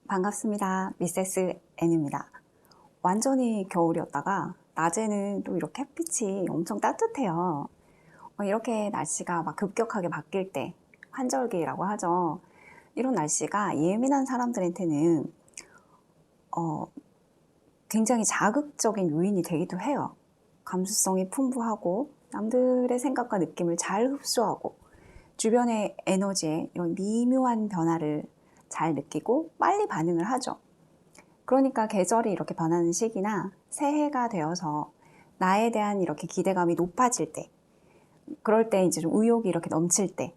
반갑습니다. 미세스 N입니다. 완전히 겨울이었다가 낮에는 또 이렇게 햇빛이 엄청 따뜻해요. 이렇게 날씨가 막 급격하게 바뀔 때 환절기라고 하죠. 이런 날씨가 예민한 사람들한테는 굉장히 자극적인 요인이 되기도 해요. 감수성이 풍부하고 남들의 생각과 느낌을 잘 흡수하고 주변의 에너지에 이런 미묘한 변화를 잘 느끼고 빨리 반응을 하죠. 그러니까 계절이 이렇게 변하는 시기나 새해가 되어서 나에 대한 이렇게 기대감이 높아질 때, 그럴 때 이제 좀 의욕이 이렇게 넘칠 때,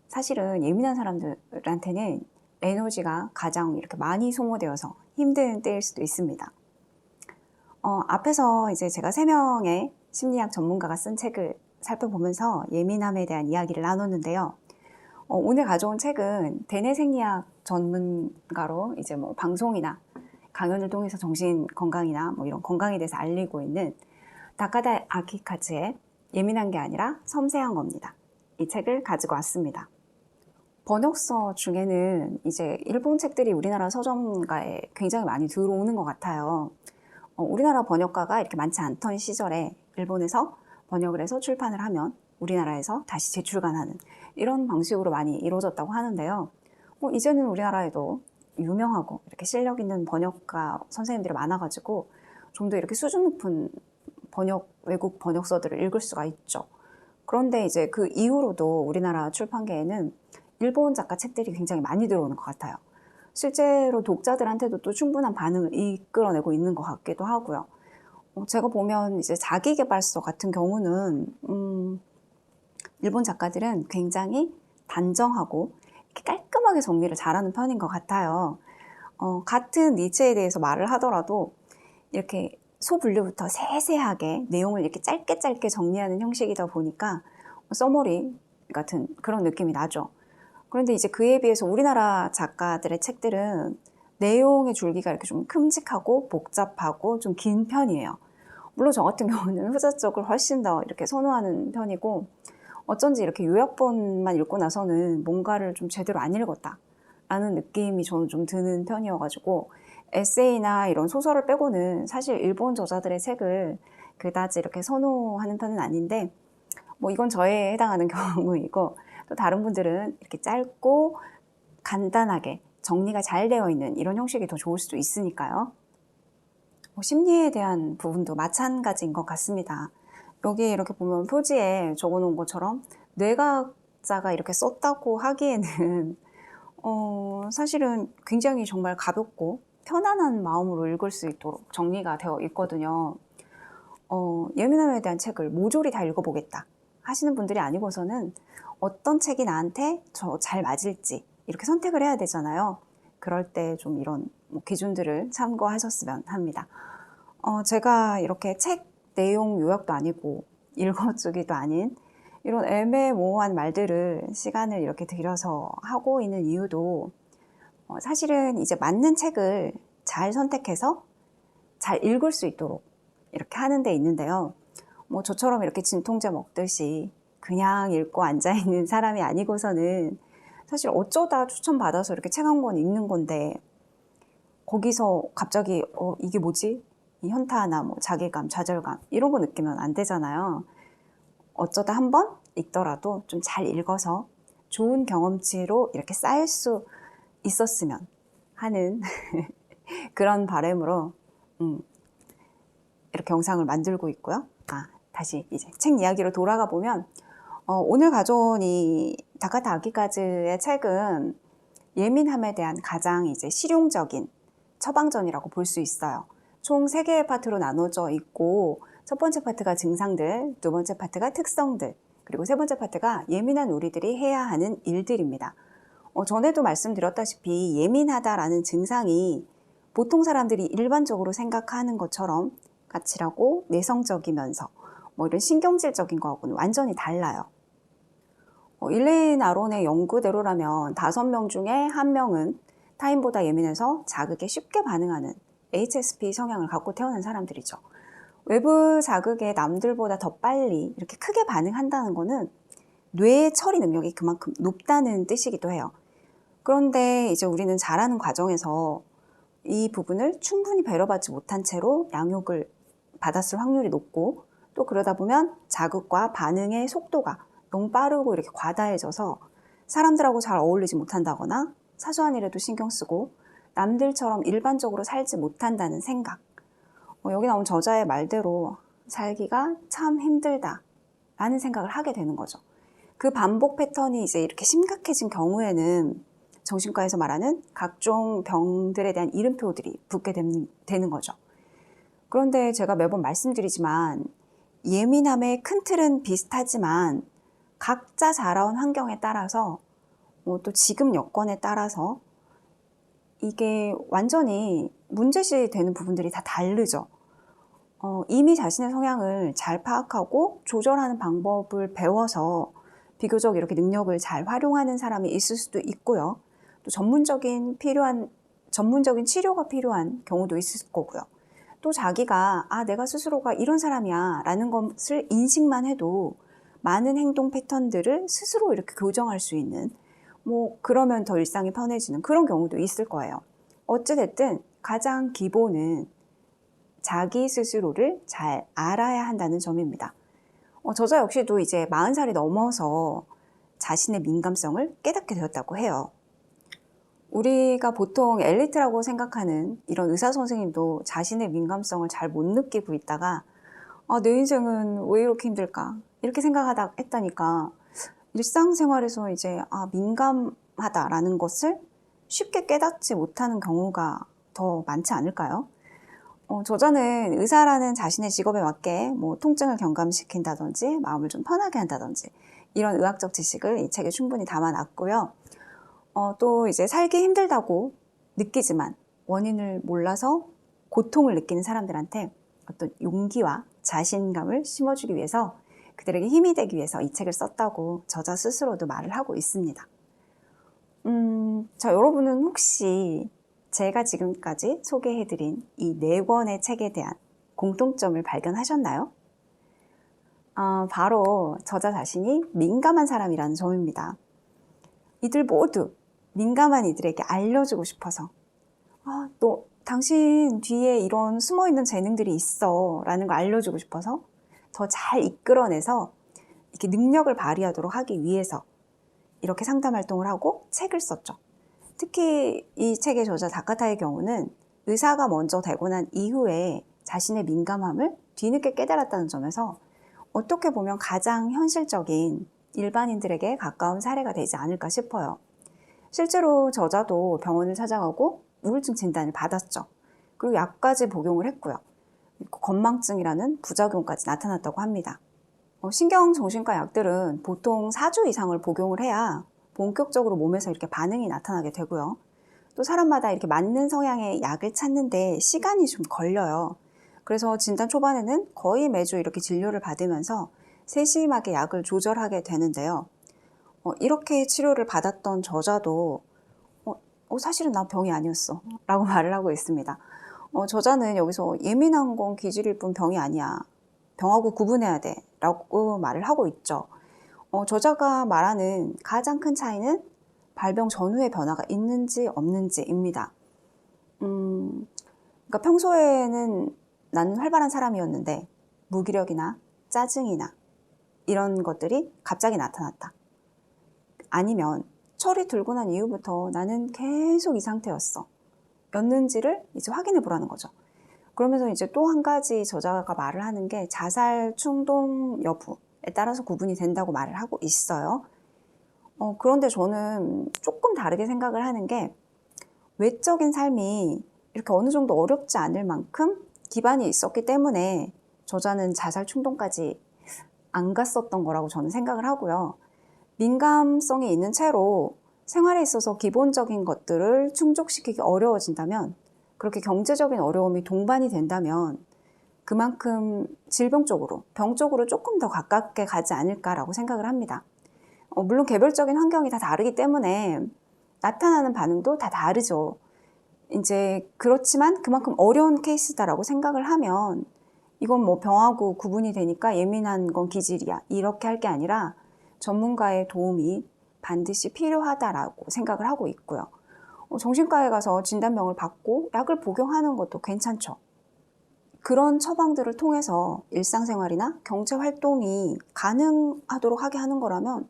사실은 예민한 사람들한테는 에너지가 가장 이렇게 많이 소모되어서 힘든 때일 수도 있습니다. 앞에서 이제 제가 3명의 심리학 전문가가 쓴 책을 살펴보면서 예민함에 대한 이야기를 나눴는데요. 오늘 가져온 책은 대뇌 생리학 전문가로 이제 뭐 방송이나 강연을 통해서 정신 건강이나 뭐 이런 건강에 대해서 알리고 있는 다카다 아키카즈의 예민한 게 아니라 섬세한 겁니다. 이 책을 가지고 왔습니다. 번역서 중에는 이제 일본 책들이 우리나라 서점가에 굉장히 많이 들어오는 것 같아요. 우리나라 번역가가 이렇게 많지 않던 시절에 일본에서 번역을 해서 출판을 하면 우리나라에서 다시 재출간하는 이런 방식으로 많이 이루어졌다고 하는데요. 이제는 우리나라에도 유명하고 이렇게 실력 있는 번역가 선생님들이 많아가지고 좀 더 이렇게 수준 높은 외국 번역서들을 읽을 수가 있죠. 그런데 이제 그 이후로도 우리나라 출판계에는 일본 작가 책들이 굉장히 많이 들어오는 것 같아요. 실제로 독자들한테도 또 충분한 반응을 이끌어내고 있는 것 같기도 하고요. 제가 보면 이제 자기계발서 같은 경우는 일본 작가들은 굉장히 단정하고 이렇게 깔끔하게 정리를 잘하는 편인 것 같아요. 같은 니체에 대해서 말을 하더라도 이렇게 소분류부터 세세하게 내용을 이렇게 짧게 정리하는 형식이다 보니까 써머리 같은 그런 느낌이 나죠. 그런데 이제 그에 비해서 우리나라 작가들의 책들은 내용의 줄기가 이렇게 좀 큼직하고 복잡하고 좀 긴 편이에요. 물론 저 같은 경우는 후자 쪽을 훨씬 더 이렇게 선호하는 편이고 어쩐지 이렇게 요약본만 읽고 나서는 뭔가를 좀 제대로 안 읽었다라는 느낌이 저는 좀 드는 편이어가지고 에세이나 이런 소설을 빼고는 사실 일본 저자들의 책을 그다지 이렇게 선호하는 편은 아닌데 이건 저에 해당하는 경우이고 또 다른 분들은 이렇게 짧고 간단하게 정리가 잘 되어 있는 이런 형식이 더 좋을 수도 있으니까요. 심리에 대한 부분도 마찬가지인 것 같습니다. 여기 이렇게 보면 표지에 적어놓은 것처럼 뇌과학자가 이렇게 썼다고 하기에는 사실은 굉장히 정말 가볍고 편안한 마음으로 읽을 수 있도록 정리가 되어 있거든요. 예민함에 대한 책을 모조리 다 읽어보겠다 하시는 분들이 아니고서는 어떤 책이 나한테 잘 맞을지 이렇게 선택을 해야 되잖아요. 그럴 때 좀 이런 기준들을 참고하셨으면 합니다. 제가 이렇게 책 내용 요약도 아니고 읽어주기도 아닌 이런 애매모호한 말들을 시간을 이렇게 들여서 하고 있는 이유도 사실은 이제 맞는 책을 잘 선택해서 잘 읽을 수 있도록 이렇게 하는 데 있는데요. 저처럼 이렇게 진통제 먹듯이 그냥 읽고 앉아있는 사람이 아니고서는 사실 어쩌다 추천받아서 이렇게 책 한 권 읽는 건데 거기서 갑자기 이게 뭐지? 이 현타나 자괴감, 좌절감 이런 거 느끼면 안 되잖아요. 어쩌다 한 번 읽더라도 좀 잘 읽어서 좋은 경험치로 이렇게 쌓일 수 있었으면 하는 그런 바람으로 이렇게 영상을 만들고 있고요. 다시 이제 책 이야기로 돌아가 보면 오늘 가져온 이 다카타 아키카즈의 책은 예민함에 대한 가장 이제 실용적인 처방전이라고 볼 수 있어요. 총 3개의 파트로 나눠져 있고 첫 번째 파트가 증상들, 두 번째 파트가 특성들, 그리고 세 번째 파트가 예민한 우리들이 해야 하는 일들입니다. 전에도 말씀드렸다시피 예민하다라는 증상이 보통 사람들이 일반적으로 생각하는 것처럼 까칠하고 내성적이면서 이런 신경질적인 거하고는 완전히 달라요. 일레인 아론의 연구대로라면 5명 중에 1명은 타인보다 예민해서 자극에 쉽게 반응하는 HSP 성향을 갖고 태어난 사람들이죠. 외부 자극에 남들보다 더 빨리 이렇게 크게 반응한다는 거는 뇌의 처리 능력이 그만큼 높다는 뜻이기도 해요. 그런데 이제 우리는 자라는 과정에서 이 부분을 충분히 배려받지 못한 채로 양육을 받았을 확률이 높고, 또 그러다 보면 자극과 반응의 속도가 너무 빠르고 이렇게 과다해져서 사람들하고 잘 어울리지 못한다거나 사소한 일에도 신경 쓰고 남들처럼 일반적으로 살지 못한다는 생각. 여기 나온 저자의 말대로 살기가 참 힘들다 라는 생각을 하게 되는 거죠. 그 반복 패턴이 이제 이렇게 심각해진 경우에는 정신과에서 말하는 각종 병들에 대한 이름표들이 붙게 되는 거죠. 그런데 제가 매번 말씀드리지만 예민함의 큰 틀은 비슷하지만 각자 자라온 환경에 따라서 또 지금 여건에 따라서 이게 완전히 문제시 되는 부분들이 다 다르죠. 이미 자신의 성향을 잘 파악하고 조절하는 방법을 배워서 비교적 이렇게 능력을 잘 활용하는 사람이 있을 수도 있고요. 또 전문적인 치료가 필요한 경우도 있을 거고요. 또 자기가 내가 스스로가 이런 사람이야 라는 것을 인식만 해도 많은 행동 패턴들을 스스로 이렇게 교정할 수 있는, 그러면 더 일상이 편해지는 그런 경우도 있을 거예요. 어찌됐든 가장 기본은 자기 스스로를 잘 알아야 한다는 점입니다. 저자 역시도 이제 40살이 넘어서 자신의 민감성을 깨닫게 되었다고 해요. 우리가 보통 엘리트라고 생각하는 이런 의사 선생님도 자신의 민감성을 잘 못 느끼고 있다가 내 인생은 왜 이렇게 힘들까 이렇게 했다니까 일상생활에서 이제 민감하다라는 것을 쉽게 깨닫지 못하는 경우가 더 많지 않을까요? 저자는 의사라는 자신의 직업에 맞게 통증을 경감시킨다든지 마음을 좀 편하게 한다든지 이런 의학적 지식을 이 책에 충분히 담아놨고요. 또 이제 살기 힘들다고 느끼지만 원인을 몰라서 고통을 느끼는 사람들한테 어떤 용기와 자신감을 심어주기 위해서, 그들에게 힘이 되기 위해서 이 책을 썼다고 저자 스스로도 말을 하고 있습니다. 자, 여러분은 혹시 제가 지금까지 소개해드린 이 4권의 책에 대한 공통점을 발견하셨나요? 바로 저자 자신이 민감한 사람이라는 점입니다. 이들 모두 민감한 이들에게 알려주고 싶어서 너 당신 뒤에 이런 숨어있는 재능들이 있어 라는 걸 알려주고 싶어서 더 잘 이끌어내서 이렇게 능력을 발휘하도록 하기 위해서 이렇게 상담 활동을 하고 책을 썼죠. 특히 이 책의 저자 다카타의 경우는 의사가 먼저 되고 난 이후에 자신의 민감함을 뒤늦게 깨달았다는 점에서 어떻게 보면 가장 현실적인 일반인들에게 가까운 사례가 되지 않을까 싶어요. 실제로 저자도 병원을 찾아가고 우울증 진단을 받았죠. 그리고 약까지 복용을 했고요. 건망증이라는 부작용까지 나타났다고 합니다. 신경정신과 약들은 보통 4주 이상을 복용을 해야 본격적으로 몸에서 이렇게 반응이 나타나게 되고요. 또 사람마다 이렇게 맞는 성향의 약을 찾는데 시간이 좀 걸려요. 그래서 진단 초반에는 거의 매주 이렇게 진료를 받으면서 세심하게 약을 조절하게 되는데요. 이렇게 치료를 받았던 저자도 사실은 나 병이 아니었어 라고 말을 하고 있습니다. 저자는 여기서 예민한 건 기질일 뿐 병이 아니야. 병하고 구분해야 돼 라고 말을 하고 있죠. 저자가 말하는 가장 큰 차이는 발병 전후의 변화가 있는지 없는지입니다. 그러니까 평소에는 나는 활발한 사람이었는데 무기력이나 짜증이나 이런 것들이 갑자기 나타났다. 아니면 철이 들고 난 이후부터 나는 계속 이 상태였어. 였는지를 이제 확인해 보라는 거죠. 그러면서 이제 또 한 가지 저자가 말을 하는 게 자살 충동 여부에 따라서 구분이 된다고 말을 하고 있어요. 그런데 저는 조금 다르게 생각을 하는 게 외적인 삶이 이렇게 어느 정도 어렵지 않을 만큼 기반이 있었기 때문에 저자는 자살 충동까지 안 갔었던 거라고 저는 생각을 하고요. 민감성이 있는 채로 생활에 있어서 기본적인 것들을 충족시키기 어려워진다면, 그렇게 경제적인 어려움이 동반이 된다면 그만큼 질병 쪽으로, 병 쪽으로 조금 더 가깝게 가지 않을까라고 생각을 합니다. 물론 개별적인 환경이 다 다르기 때문에 나타나는 반응도 다 다르죠. 이제 그렇지만 그만큼 어려운 케이스다라고 생각을 하면 이건 뭐 병하고 구분이 되니까 예민한 건 기질이야. 이렇게 할 게 아니라 전문가의 도움이 반드시 필요하다라고 생각을 하고 있고요. 정신과에 가서 진단명을 받고 약을 복용하는 것도 괜찮죠. 그런 처방들을 통해서 일상생활이나 경제활동이 가능하도록 하게 하는 거라면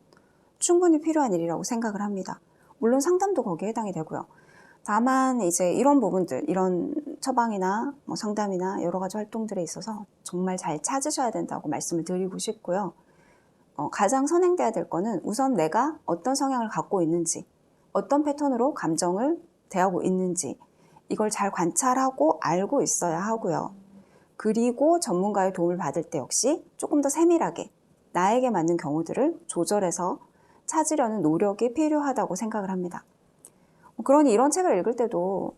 충분히 필요한 일이라고 생각을 합니다. 물론 상담도 거기에 해당이 되고요. 다만 이제 이런 부분들, 이런 처방이나 뭐 상담이나 여러 가지 활동들에 있어서 정말 잘 찾으셔야 된다고 말씀을 드리고 싶고요. 가장 선행돼야 될 거는 우선 내가 어떤 성향을 갖고 있는지, 어떤 패턴으로 감정을 대하고 있는지 이걸 잘 관찰하고 알고 있어야 하고요. 그리고 전문가의 도움을 받을 때 역시 조금 더 세밀하게 나에게 맞는 경우들을 조절해서 찾으려는 노력이 필요하다고 생각을 합니다. 그러니 이런 책을 읽을 때도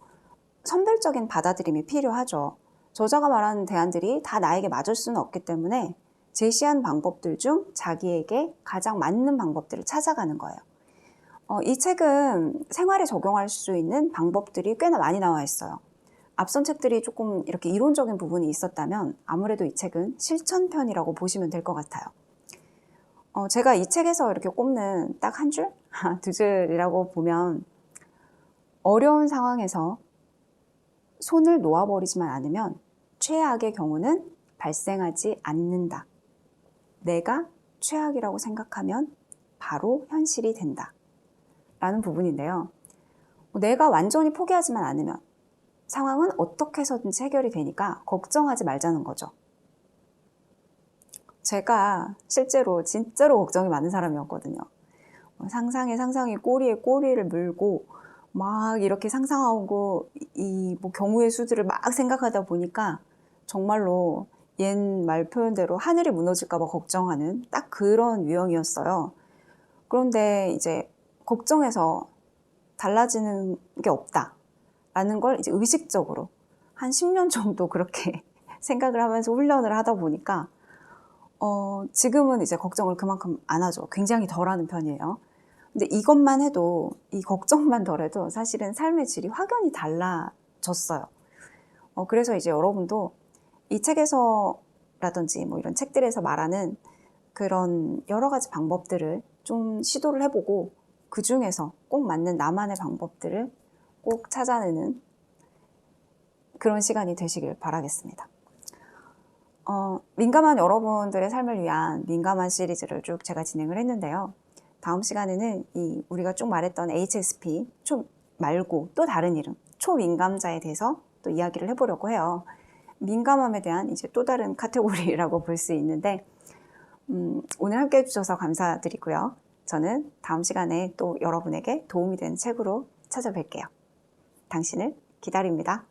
선별적인 받아들임이 필요하죠. 저자가 말하는 대안들이 다 나에게 맞을 수는 없기 때문에 제시한 방법들 중 자기에게 가장 맞는 방법들을 찾아가는 거예요. 이 책은 생활에 적용할 수 있는 방법들이 꽤나 많이 나와 있어요. 앞선 책들이 조금 이렇게 이론적인 부분이 있었다면 아무래도 이 책은 실천편이라고 보시면 될 것 같아요. 제가 이 책에서 이렇게 꼽는 딱 한 줄? 두 줄이라고 보면 어려운 상황에서 손을 놓아버리지만 않으면 최악의 경우는 발생하지 않는다. 내가 최악이라고 생각하면 바로 현실이 된다. 라는 부분인데요. 내가 완전히 포기하지만 않으면 상황은 어떻게 해서든지 해결이 되니까 걱정하지 말자는 거죠. 제가 실제로 진짜로 걱정이 많은 사람이었거든요. 상상이 꼬리에 꼬리를 물고 막 이렇게 상상하고 이 뭐 경우의 수들을 막 생각하다 보니까 정말로 옛말 표현대로 하늘이 무너질까 봐 걱정하는 딱 그런 유형이었어요. 그런데 이제 걱정해서 달라지는 게 없다라는 걸 이제 의식적으로 한 10년 정도 그렇게 생각을 하면서 훈련을 하다 보니까 지금은 이제 걱정을 그만큼 안 하죠. 굉장히 덜 하는 편이에요. 근데 이것만 해도, 이 걱정만 덜해도 사실은 삶의 질이 확연히 달라졌어요. 그래서 이제 여러분도 이 책에서라든지 뭐 이런 책들에서 말하는 그런 여러 가지 방법들을 좀 시도를 해보고 그 중에서 꼭 맞는 나만의 방법들을 꼭 찾아내는 그런 시간이 되시길 바라겠습니다. 민감한 여러분들의 삶을 위한 민감한 시리즈를 쭉 제가 진행을 했는데요. 다음 시간에는 우리가 쭉 말했던 HSP, 초 말고 또 다른 이름, 초민감자에 대해서 또 이야기를 해보려고 해요. 민감함에 대한 이제 또 다른 카테고리라고 볼 수 있는데, 오늘 함께 해주셔서 감사드리고요. 저는 다음 시간에 또 여러분에게 도움이 되는 책으로 찾아뵐게요. 당신을 기다립니다.